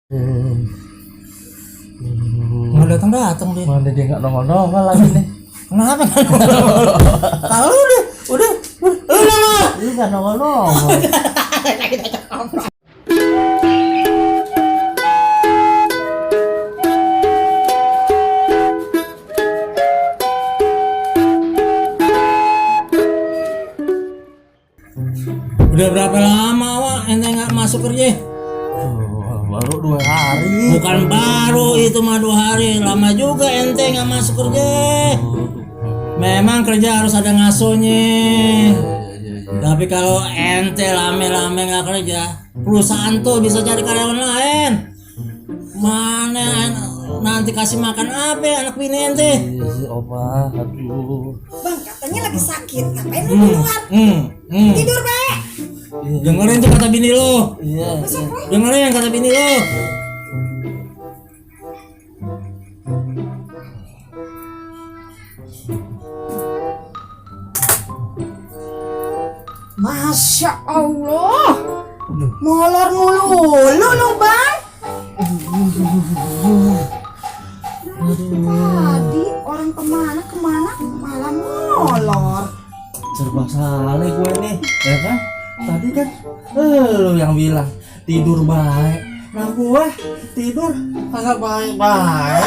Nggak datang dia. Mana dia nggak nongol lagi nih? Kenapa? Tahu udah. Ini nggak nongol. Udah berapa lama Wak ente nggak masuk kerja? Baru 2 hari. Bukan baru, itu mah 2 hari. Lama juga ente nggak masuk kerja. Memang kerja harus ada ngasuhnya. Tapi kalau ente lame-lame nggak kerja, perusahaan tuh bisa cari karyawan lain. Mana nanti kasih makan apa ya anak bini ente? Opa, aduh. Bang, katanya lagi sakit. Ngapain lu di luar? Tidur, Be. Dengerin tuh kata bini lo. Iya. Dengerin kata bini lo. Masya Allah. Molor mulu lu, Bang. Tadi orang kemana malah molor. Serba salah gue nih, ya kan? Tadi kan lu yang bilang tidur baik. Nah gue tidur kagak baik-baik.